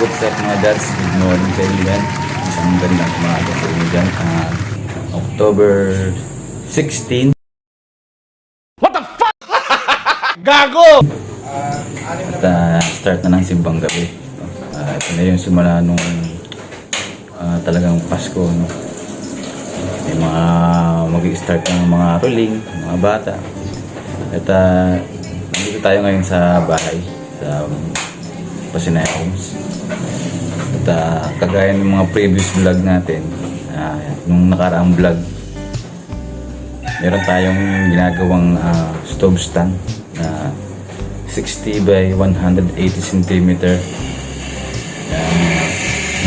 what's up mga dads? Good morning sa inyo yan. Isang gandang umaga sa inyo dyan. October 16. What the fuck? Gago! At start na ng simbang gabi. Ito na yung sumala nung talagang Pasko. No? May mga mag-start ng mga rolling, mga bata. At nandito tayo ngayon sa bahay, sa Pasinaya Homes. At kagaya ng mga previous vlog natin, nung nakaraang vlog, meron tayong ginagawang stove stand na 60 by 180 cm.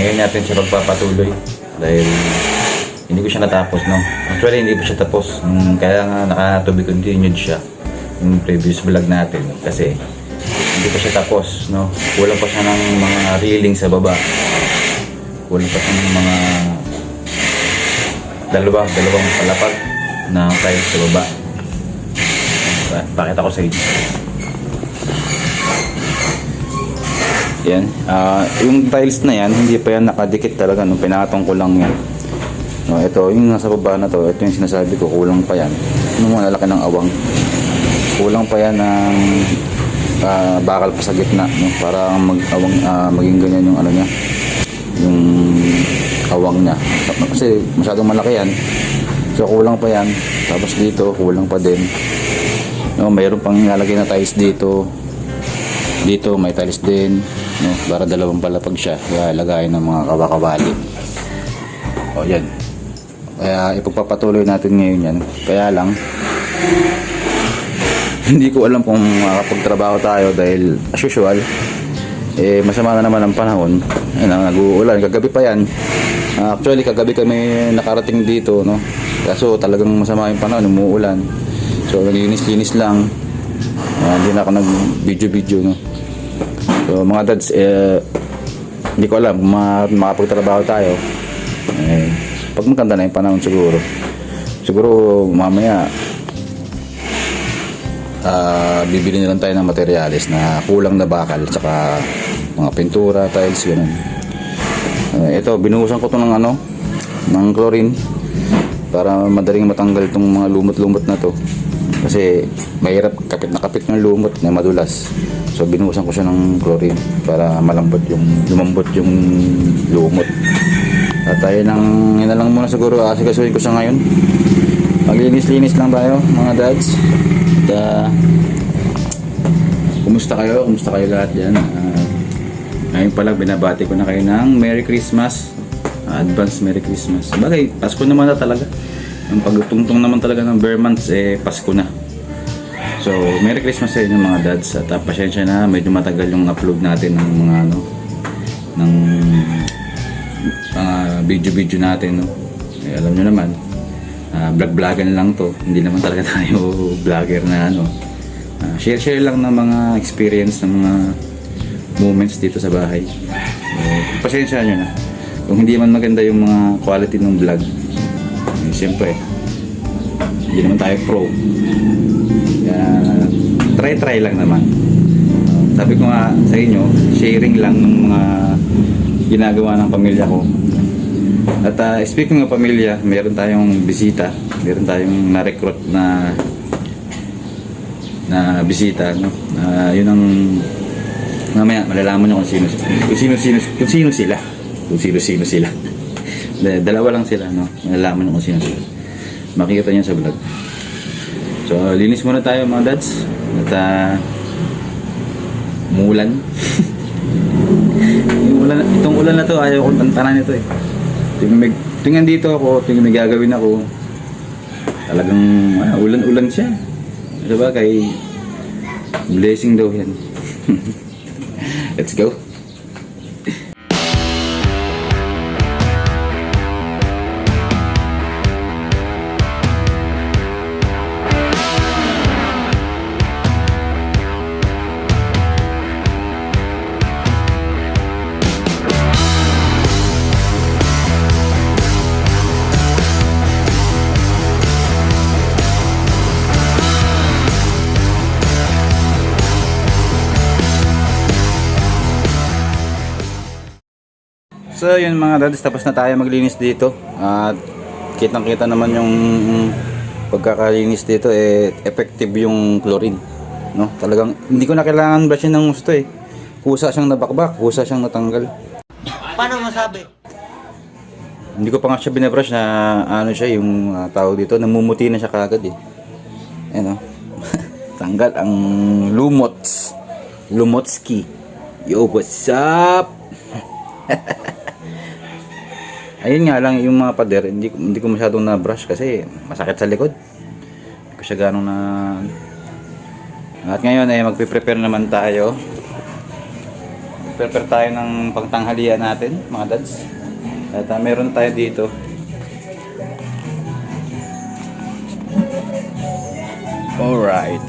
Ngayon natin siya pagpapatuloy dahil hindi ko siya natapos, no? Actually hindi pa siya tapos, kaya nga naka to be continued siya yung previous vlog natin kasi hindi pa siya tapos, no? Kulang pa siya ng mga railing sa baba, kulang pa siya ng mga dalawang palapag na tiles sa baba. Pakita ko sa inyo. Yan, yung tiles na yan hindi pa yan nakadikit talaga, no? Pinakatong ko lang yan, no? Ito yung nasa baba na to, ito yung sinasabi ko, kulang pa yan nung malalaki ng awang, kulang pa yan ng bakal pa sa gitna, no? Para maging ganyan yung ano niya, yung awang niya, kasi masyadong malaki yan, so kulang pa yan. Tapos dito kulang pa din, no? Mayroon pang ilalagay na tiles dito, may tiles din, no? Para dalawang palapag siya, kaya lagayin ng mga kabakabali. O yan, kaya ipagpapatuloy natin ngayon yan. Kaya lang hindi ko alam kung makakapagtrabaho tayo dahil as usual masama na naman ang panahon. Nag-uulan, kagabi pa yan. Actually kagabi kami nakarating dito, no? Kaso talagang masama yung panahon, umuulan. So naglinis-linis lang, hindi na ako nag-video, no? So mga dads, hindi ko alam kung makapagtrabaho tayo pag maganda na yung panahon. Siguro mamaya bibili na lang tayo ng materyales na kulang na bakal, tsaka mga pintura, tiles, ganun. Ito, binuhusan ko to ng ng chlorine para madaling matanggal itong mga lumot-lumot na to, kasi mahirap kapit na kapit ng lumot na madulas. So binuhusan ko siya ng chlorine para lumambot yung lumot. At tayo yun na lang muna siguro, asikasuhin ko siya ngayon. Maglinis-linis lang tayo mga dads. Kumusta kayo? Kumusta kayo lahat dyan? Ngayon pala binabati ko na kayo ng Merry Christmas, advance Merry Christmas. Bagay, Pasko naman na talaga. Ang pagtungtong naman talaga ng bare months, Pasko na. So Merry Christmas sa inyo mga dads. At pasensya na, medyo matagal yung upload natin ng mga ng video natin, no? Alam nyo naman, vlog-vlogan lang to, hindi naman talaga tayo vlogger na share lang ng mga experience, ng mga moments dito sa bahay. Pasensya nyo na kung hindi man maganda yung mga quality ng vlog. Siyempre hindi naman tayo pro, try lang naman. Sabi ko nga sa inyo, sharing lang ng mga ginagawa ng pamilya ko. At speaking ng pamilya, meron tayong bisita, meron tayong na-recruit na bisita, no? Yun ang mamaya malalaman nyo kung sino sila. Dalawa lang sila, no? Malalaman nyo kung sino sila, makikita nyo sa vlog. So linis muna tayo mga dads. At umuulan. Itong ulan na to, ayaw kong tantanan nito Tingnan dito ako, tingnan may gagawin ako, talagang ulan-ulan siya. Diba, kay blessing daw yan. Let's go. So yun mga dads, tapos na tayo maglinis dito. At kitang-kita naman yung pagkakalinis dito, effective yung chlorine. No? Talagang hindi ko na kailangan brushin ng gusto eh. Kusa siyang nabakbak, kusa siyang natanggal. Paano masabi? Hindi ko pa nga siya binabrush na ano siya, yung tawag dito, namumuti na siya kagad eh. Ayan o. Tanggal ang lumots. Lumotski. Yo, what's up? Ayun nga lang, yung mga pader, hindi ko masyadong na-brush kasi masakit sa likod. Hindi ko siya ganong na... At ngayon ay magpiprepare naman tayo. Prepare tayo ng pangtanghalian natin, mga dads. At meron tayo dito. Alright.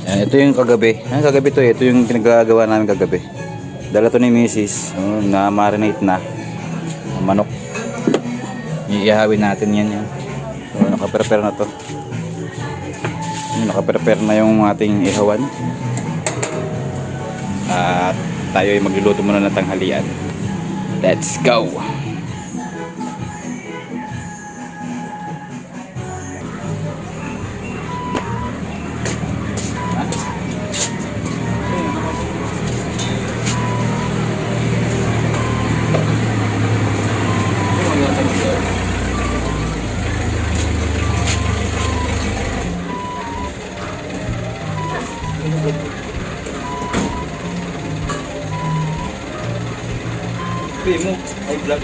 Ayan, ito yung kagabi. Ayan, kagabi to eh. Ito yung pinagagawa namin kagabi. Dala to ni Mrs. Na marinate na. Ang manok. Iihawin natin yan. So, nakaprepare na to. Nakaprepare na yung ating ihawan. At tayo ay magluluto muna ng tanghalian. Let's go! Mo, ay vlog.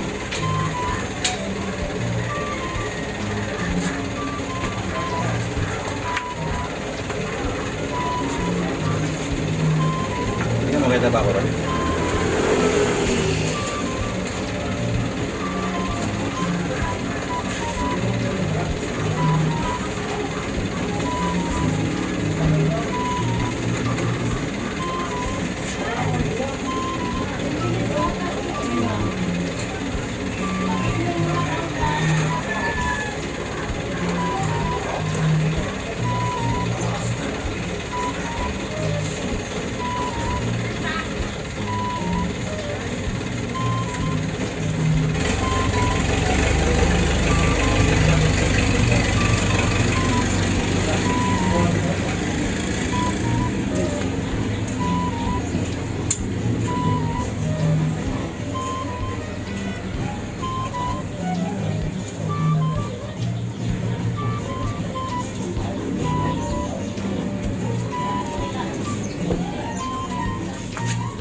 Hindi mo kita ba ako rin?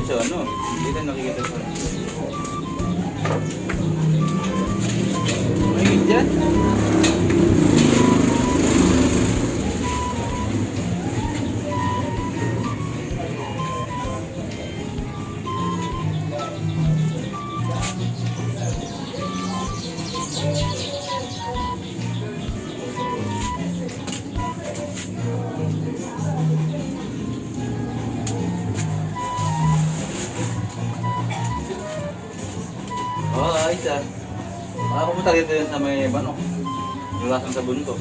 So ano, hindi na nakikita ko. May dyan? Ayos ah. Pumunta dito yun sa may banok. Lulasan sa bunto.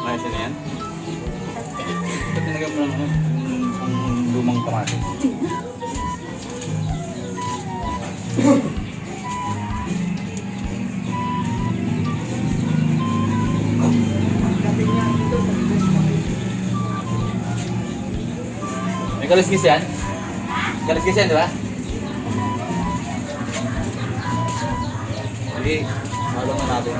Ayos na yan. Ba't tinagyan mo lang yung lumang kamatis? May kaliskis yan? Kaliskis yan, di ba? Sige, halo na natin.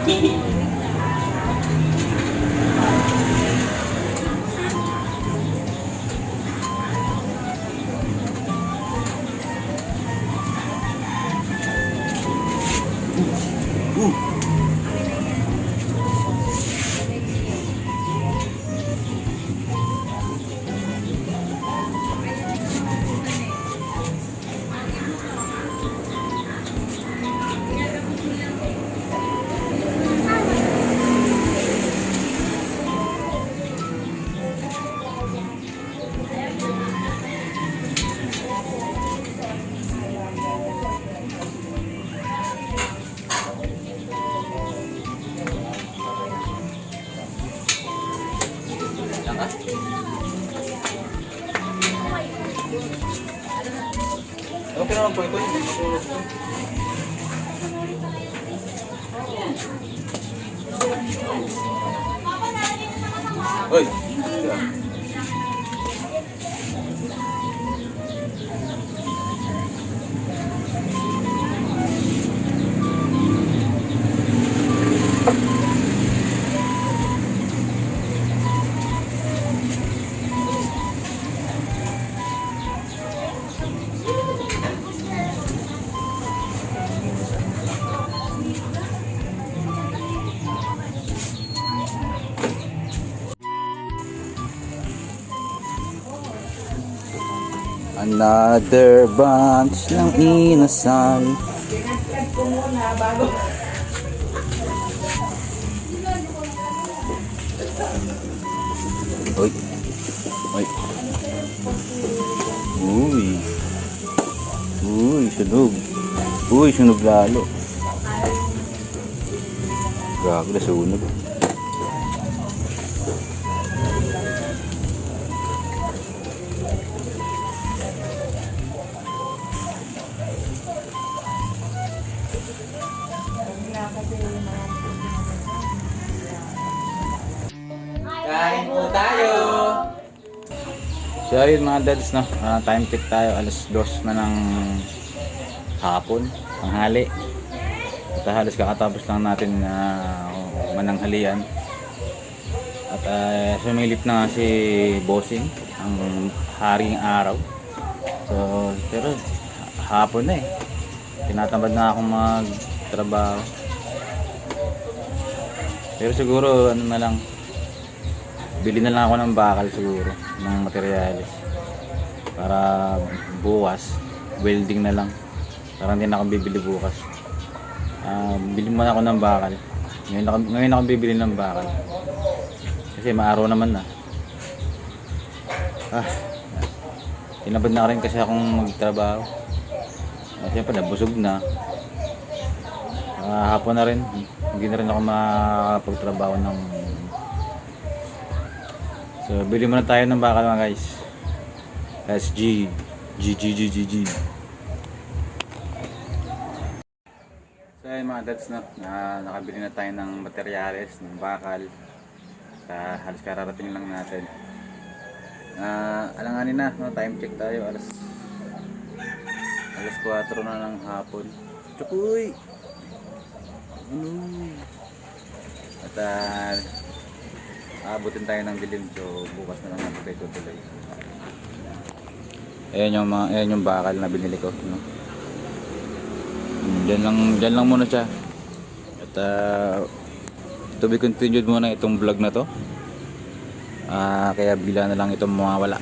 Okay naman po ito. Hoy! Another bunch ng inasal. ko muna bago. Uy. Uy. Uy. Uy, sunog. Uy, sunog lalo. Grabe na sunog. Kain po tayo. So ayun mga dads, no? Time check tayo, alas 2 na ng hapon, tanghali. At halos kakatapos lang natin na mananghalian. At sumilip na nga si Bossing, ang haring araw. So pero hapon na eh. Tinatamad na akong magtrabaho. Pero siguro ano na lang, bili na lang ako ng bakal siguro, ng materyales. Para bukas, welding na lang. Para hindi na ako bibili bukas. Bili muna ako ng bakal. Ngayon ako bibili ng bakal. Kasi maaraw naman na. Tinabad na rin kasi akong magtrabaho. Siyempre nabusog na. Hapon na rin. Hindi na rin ako makapagtrabaho ng... So, bili muna tayo ng bakal mga guys. SG. G. So, ayun mga dads, no? Nakabili na tayo ng materyales, ng bakal. Halos kararating lang natin. Alanganin na, no? Time check tayo. Alas 4 na ng hapon. Tsukuy! At aabutin tayo ng dilim, so bukas na lang natin tayo tutuloy. Ayan yung bakal na binili ko, no? Diyan lang muna siya. At to be continued muna itong vlog na to. Kaya bila na lang itong mawawala.